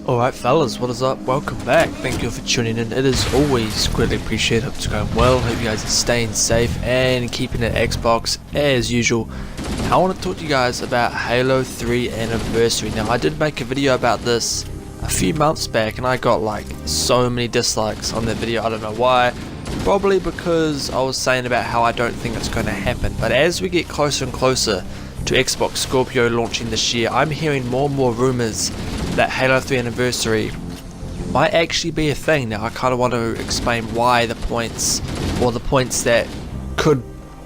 Alright fellas, what is up? Welcome back. Thank you for tuning in. It is always greatly appreciated. Hope it's going well. Hope you guys are staying safe and keeping it Xbox as usual. I want to talk to you guys about Halo 3 Anniversary. Now I did make a video about this a few months back and I got like so many dislikes on that video. I don't know why. Probably because I was saying about how I don't think it's going to happen. But as we get closer and closer to Xbox Scorpio launching this year, I'm hearing more and more rumours that Halo 3 Anniversary might actually be a thing. Now I kind of want to explain why the points that could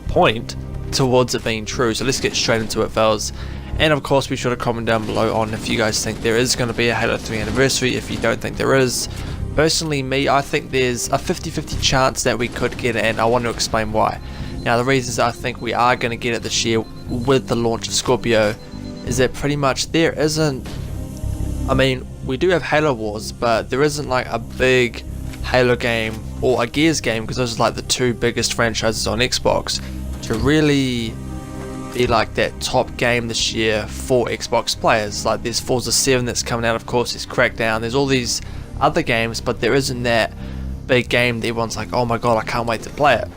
point towards it being true. So let's get straight into it, fellas. And of course be sure to comment down below on if you guys think there is going to be a Halo 3 Anniversary. If you don't think there is, personally I think there's a 50-50 chance that we could get it, and I want to explain why. Now the reasons I think we are going to get it this year with the launch of Scorpio is that pretty much there isn't, I mean, we do have Halo Wars, but there isn't like a big Halo game or a Gears game, because those are like the two biggest franchises on Xbox, to really be like that top game this year for Xbox players. Like there's Forza 7 that's coming out, of course, there's Crackdown, there's all these other games, but there isn't that big game that everyone's like, oh my god, I can't wait to play it.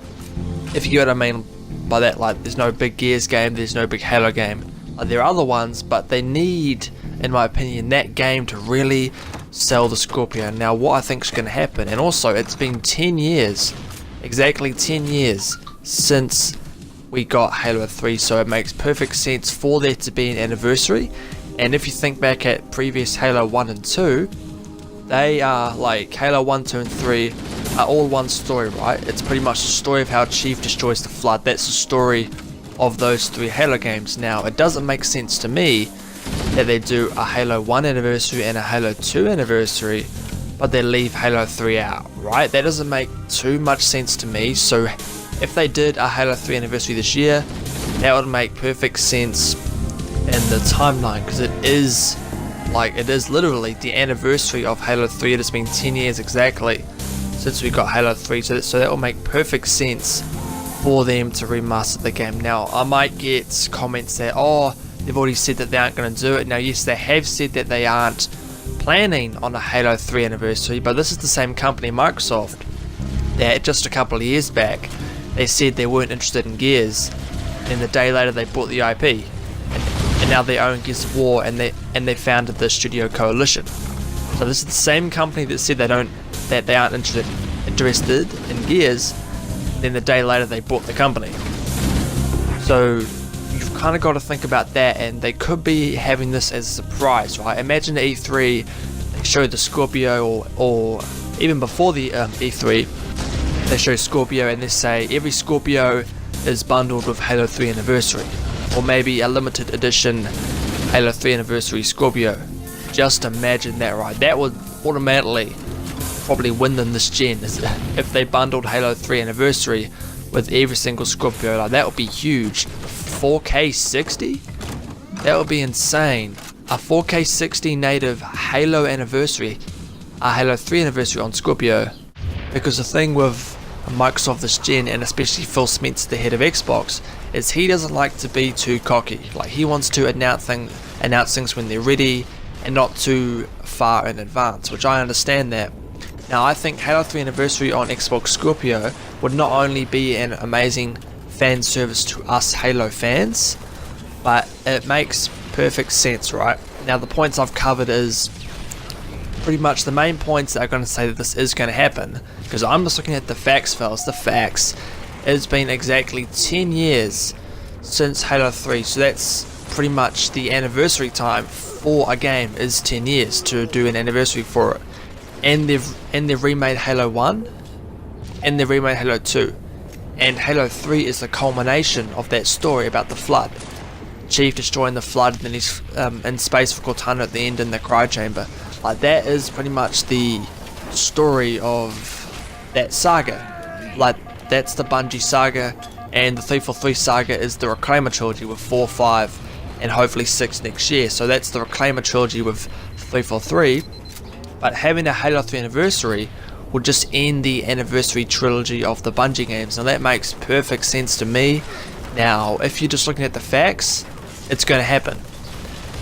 If you get what I mean by that, like there's no big Gears game, there's no big Halo game. There are other ones, but they need, in my opinion, that game to really sell the Scorpio. Now what I think is going to happen, and also it's been 10 years, exactly 10 years since we got Halo 3, so it makes perfect sense for there to be an anniversary. And if you think back at previous Halo 1 and 2, they are like Halo 1, 2 and 3 are all one story, right? It's pretty much the story of how Chief destroys the Flood. That's the story of those three Halo games. Now it doesn't make sense to me that they do a Halo 1 anniversary and a Halo 2 anniversary, but they leave Halo 3 out, right? That doesn't make too much sense to me. So if they did a Halo 3 anniversary this year, that would make perfect sense in the timeline, because it is literally the anniversary of Halo 3. It has been 10 years exactly since we got Halo 3, so that will make perfect sense for them to remaster the game. Now I might get comments that, oh, they've already said that they aren't going to do it. Now yes, they have said that they aren't planning on a Halo 3 anniversary, but this is the same company, Microsoft, that just a couple of years back they said they weren't interested in Gears, and the day later they bought the IP, and now they own Gears of War, and they founded the Studio Coalition. So this is the same company that said they aren't interested in Gears. Then the day later they bought the company. So you've kind of got to think about that, and they could be having this as a surprise, right? Imagine at E3 they show the Scorpio, or even before the E3 they show Scorpio and they say every Scorpio is bundled with Halo 3 Anniversary, or maybe a limited edition Halo 3 Anniversary Scorpio. Just imagine that, right? That would automatically probably win them this gen, if they bundled Halo 3 Anniversary with every single Scorpio. Like that would be huge. 4K 60? That would be insane. A 4K 60 native Halo Anniversary, a Halo 3 Anniversary on Scorpio. Because the thing with Microsoft this gen, and especially Phil Spencer, the head of Xbox, is he doesn't like to be too cocky. Like he wants to announce things when they're ready and not too far in advance, which I understand that. Now I think Halo 3 Anniversary on Xbox Scorpio would not only be an amazing fan service to us Halo fans, but it makes perfect sense, right? Now the points I've covered is pretty much the main points that are going to say that this is going to happen, because I'm just looking at the facts, fellas. The facts. It's been exactly 10 years since Halo 3, so that's pretty much the anniversary time for a game is 10 years to do an anniversary for it. And they've remade Halo 1, and they've remade Halo 2, and Halo 3 is the culmination of that story about the Flood. Chief destroying the Flood, and then he's in space for Cortana at the end in the cryo chamber. Like that is pretty much the story of that saga. Like that's the Bungie saga, and the 343 saga is the Reclaimer trilogy with 4, 5, and hopefully 6 next year. So that's the Reclaimer trilogy with 343. But having a Halo 3 Anniversary will just end the anniversary trilogy of the Bungie games. Now that makes perfect sense to me. Now if you're just looking at the facts, it's going to happen.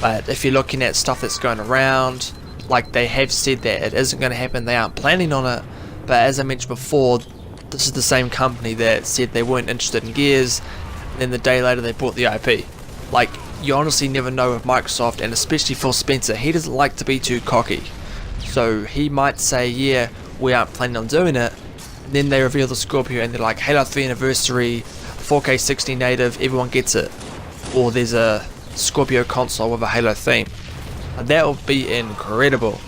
But if you're looking at stuff that's going around, like they have said that it isn't going to happen, they aren't planning on it, but as I mentioned before, this is the same company that said they weren't interested in Gears, and then the day later they bought the IP. Like, you honestly never know with Microsoft, and especially Phil Spencer, he doesn't like to be too cocky. So he might say, yeah, we aren't planning on doing it, and then they reveal the Scorpio and they're like, Halo 3 anniversary, 4K 60 native, everyone gets it. Or there's a Scorpio console with a Halo theme. And that would be incredible.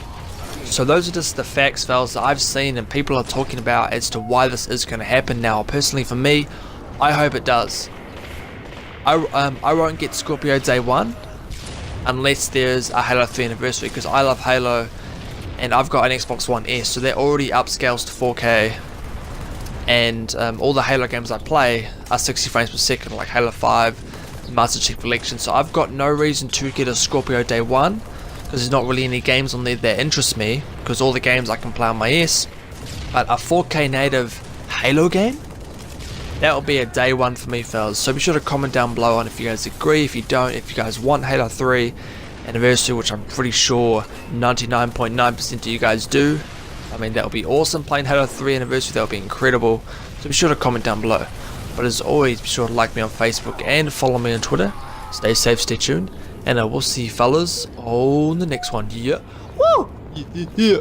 So those are just the facts, fellas, that I've seen and people are talking about as to why this is going to happen. Now, personally for me, I hope it does. I won't get Scorpio day one unless there's a Halo 3 anniversary, because I love Halo and I've got an Xbox One S, so that already upscales to 4K, and all the Halo games I play are 60 frames per second, like Halo 5, Master Chief Collection. So I've got no reason to get a Scorpio day one, because there's not really any games on there that interest me, because all the games I can play on my S. But a 4K native Halo game, that will be a day one for me, fellas. So be sure to comment down below on if you guys agree, if you don't, if you guys want Halo 3 anniversary, which I'm pretty sure 99.9% of you guys do. I mean, that would be awesome. Playing Halo 3 anniversary, that would be incredible. So be sure to comment down below. But as always, be sure to like me on Facebook and follow me on Twitter. Stay safe, stay tuned, and I will see you fellas on the next one. Yeah. Woo! Yeah.